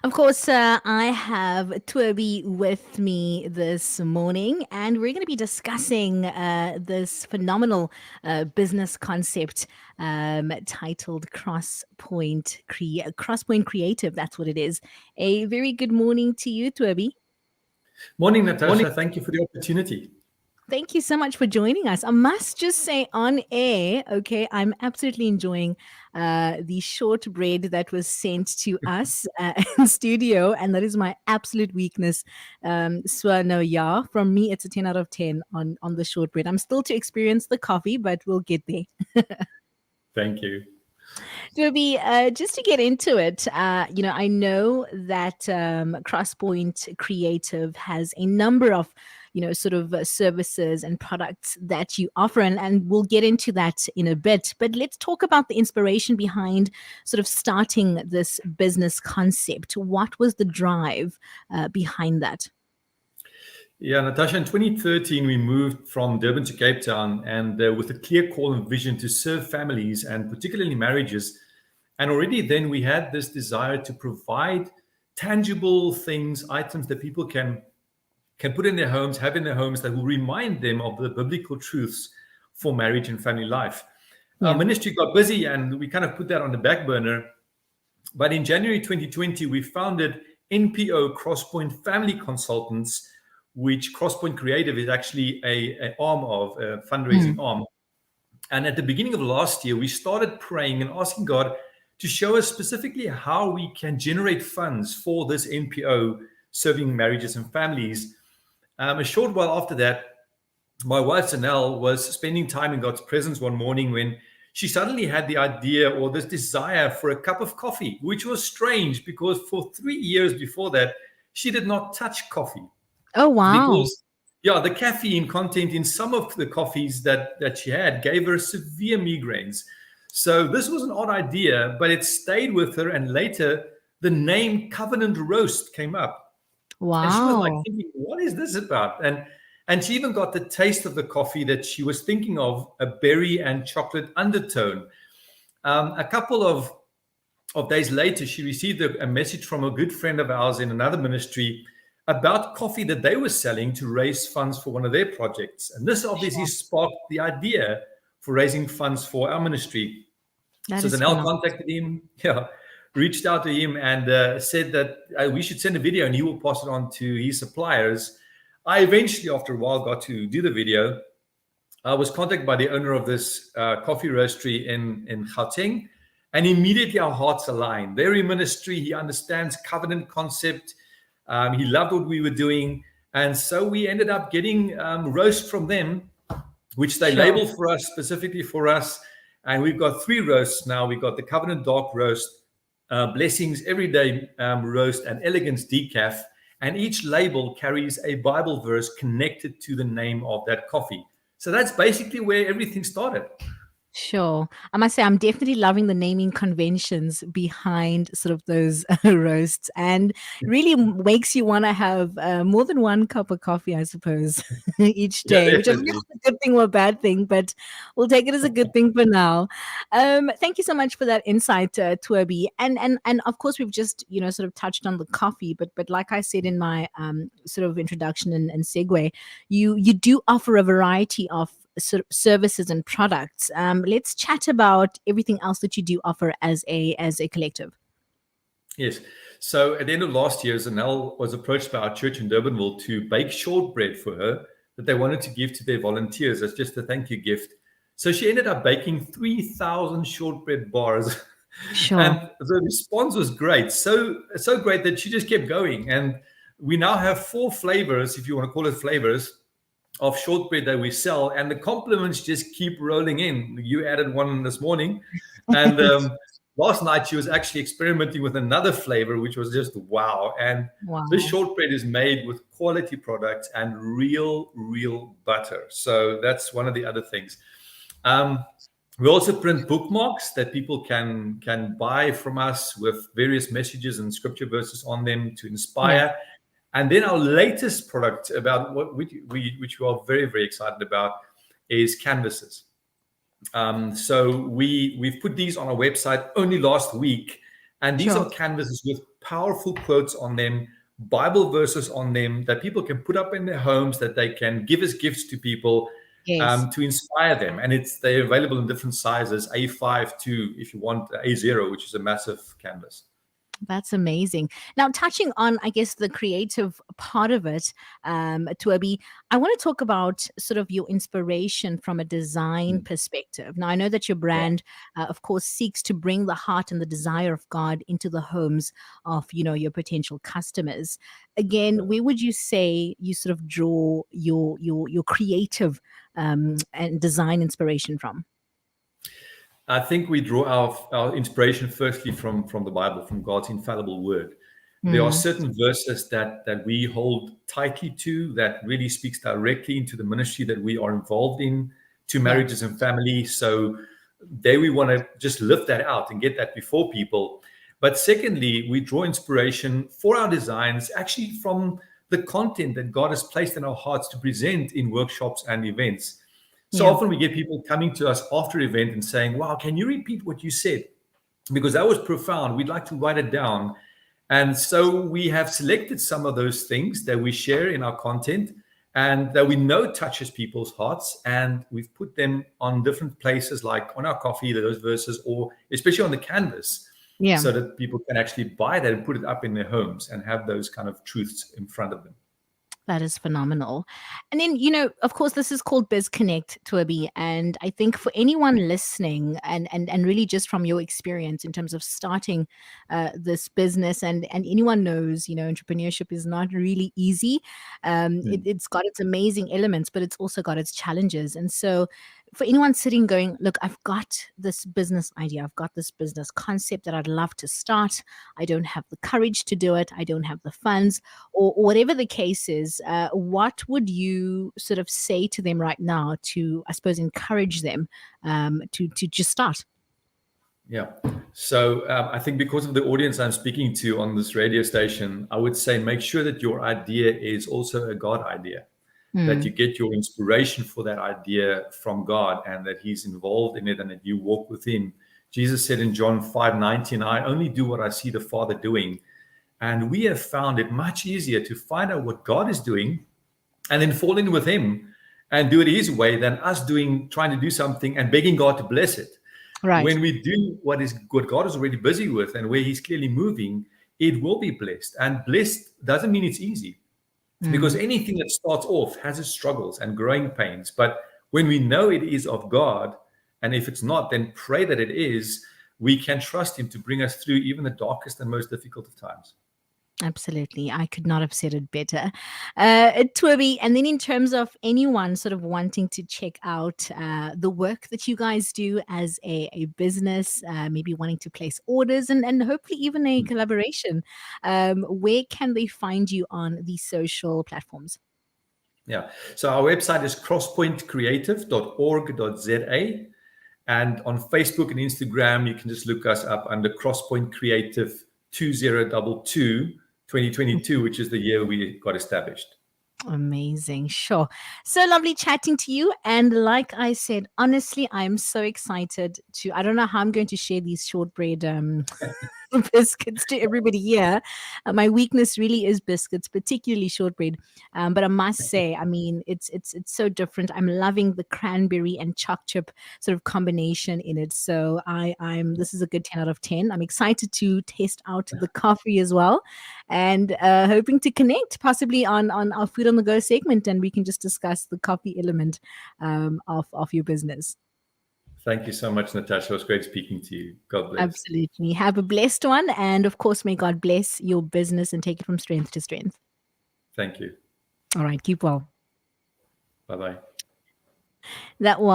Of course, I have Tuobi with me this morning, and we're going to be discussing this phenomenal business concept titled Crosspoint Creative. That's what it is. A very good morning to you, Tuobi. Morning, Natasha. Thank you for the opportunity. Thank you so much for joining us. I must just say on air, okay, I'm absolutely enjoying the shortbread that was sent to us in studio, and that is my absolute weakness. So no, yeah, from me, it's a 10 out of 10 on the shortbread. I'm still to experience the coffee, but we'll get there. Thank you. Joby, just to get into it, I know that Crosspoint Creative has a number of, sort of services and products that you offer, and we'll get into that in a bit. But let's talk about the inspiration behind sort of starting this business concept. What was the drive behind that? Yeah, Natasha, in 2013, we moved from Durban to Cape Town and with a clear call and vision to serve families and particularly marriages. And already then we had this desire to provide tangible things, items that people can put in their homes, have in their homes that will remind them of the biblical truths for marriage and family life. Our ministry got busy and we kind of put that on the back burner. But in January 2020, we founded NPO Crosspoint Family Consultants, which Crosspoint Creative is actually a arm of, a fundraising arm. And at the beginning of last year, we started praying and asking God to show us specifically how we can generate funds for this NPO serving marriages and families. A short while after that, my wife Zanelle was spending time in God's presence one morning when she suddenly had the idea or this desire for a cup of coffee, which was strange because for 3 years before that, she did not touch coffee. Oh, wow. Because, the caffeine content in some of the coffees that she had gave her severe migraines. So this was an odd idea, but it stayed with her. And later, the name Covenant Roast came up. Wow. And she was like thinking, what is this about? And she even got the taste of the coffee that she was thinking of, a berry and chocolate undertone. A couple of days later, she received a message from a good friend of ours in another ministry about coffee that they were selling to raise funds for one of their projects. And this obviously sparked the idea for raising funds for our ministry. So Zanelle contacted him, reached out to him and said that we should send a video and he will pass it on to his suppliers. I eventually, after a while, got to do the video. I was contacted by the owner of this coffee roastery in Gauteng, and immediately our hearts aligned. Very ministry, he understands covenant concept. He loved what we were doing. And so we ended up getting roast from them, which they label for us, specifically for us. And we've got 3 roasts now. We've got the Covenant Dark Roast, Blessings Everyday Roast, and Elegance Decaf. And each label carries a Bible verse connected to the name of that coffee. So that's basically where everything started. Sure. I must say, I'm definitely loving the naming conventions behind sort of those roasts, and really makes you want to have more than one cup of coffee, I suppose, each day, which is not a good thing or a bad thing, but we'll take it as a good thing for now. Thank you so much for that insight, Tuobi. And of course, we've just, sort of touched on the coffee, but like I said in my sort of introduction and segue, you do offer a variety of services and products. Let's chat about everything else that you do offer as a collective. Yes. So at the end of last year, Zanelle was approached by our church in Durbanville to bake shortbread for her that they wanted to give to their volunteers as just a thank you gift. So she ended up baking 3,000 shortbread bars. Sure. And the response was great. So great that she just kept going. And we now have 4 flavors, if you want to call it flavors, of shortbread that we sell, and the compliments just keep rolling in. You added one this morning, and last night she was actually experimenting with another flavor, which was just wow. And this shortbread is made with quality products and real butter. So that's one of the other things. We also print bookmarks that people can buy from us with various messages and scripture verses on them to inspire. And then our latest product, about which we are very, very excited about, is canvases. So we've put these on our website only last week, and these are canvases with powerful quotes on them, Bible verses on them that people can put up in their homes, that they can give as gifts to people, Yes. to inspire them. And they're available in different sizes, A5 to, if you want, A0, which is a massive canvas. That's amazing. Now, touching on, I guess, the creative part of it, Tuabi, I want to talk about sort of your inspiration from a design perspective. Now, I know that your brand, of course, seeks to bring the heart and the desire of God into the homes of, your potential customers. Again, where would you say you sort of draw your creative and design inspiration from? I think we draw our inspiration firstly from the Bible, from God's infallible word. There are Mm, certain verses that we hold tightly to, that really speaks directly into the ministry that we are involved in, to yeah, marriages and family. So there we want to just lift that out and get that before people. But secondly, we draw inspiration for our designs actually from the content that God has placed in our hearts to present in workshops and events. So yeah, often we get people coming to us after event and saying, wow, can you repeat what you said? Because that was profound. We'd like to write it down. And so we have selected some of those things that we share in our content and that we know touches people's hearts. And we've put them on different places, like on our coffee, those verses, or especially on the canvas, yeah. so that people can actually buy that and put it up in their homes and have those kind of truths in front of them. That is phenomenal. And then, of course, this is called Biz Connect, Tuabi. And I think for anyone listening and really just from your experience in terms of starting this business, and anyone knows, entrepreneurship is not really easy. It's got its amazing elements, but it's also got its challenges. And so for anyone sitting going, look, I've got this business idea, I've got this business concept that I'd love to start. I don't have the courage to do it. I don't have the funds, or whatever the case is. What would you sort of say to them right now to, I suppose, encourage them to just start? Yeah. So I think because of the audience I'm speaking to on this radio station, I would say make sure that your idea is also a God idea, that you Mm, get your inspiration for that idea from God and that He's involved in it and that you walk with Him. Jesus said in John 5:19, I only do what I see the Father doing. And we have found it much easier to find out what God is doing and then fall in with Him and do it His way than us trying to do something and begging God to bless it. right. When we do what God is already busy with and where He's clearly moving, it will be blessed. And blessed doesn't mean it's easy, because Mm. anything that starts off has its struggles and growing pains. But when we know it is of God, and if it's not, then pray that it is, we can trust Him to bring us through even the darkest and most difficult of times. Absolutely. I could not have said it better. Tuabi, and then in terms of anyone sort of wanting to check out the work that you guys do as a business, maybe wanting to place orders and hopefully even a collaboration, where can they find you on the social platforms? Yeah. So our website is crosspointcreative.org.za. And on Facebook and Instagram, you can just look us up under Crosspoint Creative 2022, 2022, which is the year we got established. Amazing. Sure. So lovely chatting to you. And like I said, honestly, I'm so excited I don't know how I'm going to share these shortbread biscuits to everybody here. My weakness really is biscuits, particularly shortbread. But I must say, I mean, it's so different. I'm loving the cranberry and choc chip sort of combination in it. So I'm this is a good 10 out of 10. I'm excited to test out the coffee as well, and hoping to connect possibly on our food on the go segment, and we can just discuss the coffee element of your business. Thank you so much, Natasha. It was great speaking to you. God bless. Absolutely. Have a blessed one. And of course, may God bless your business and take it from strength to strength. Thank you. All right. Keep well. Bye bye. That was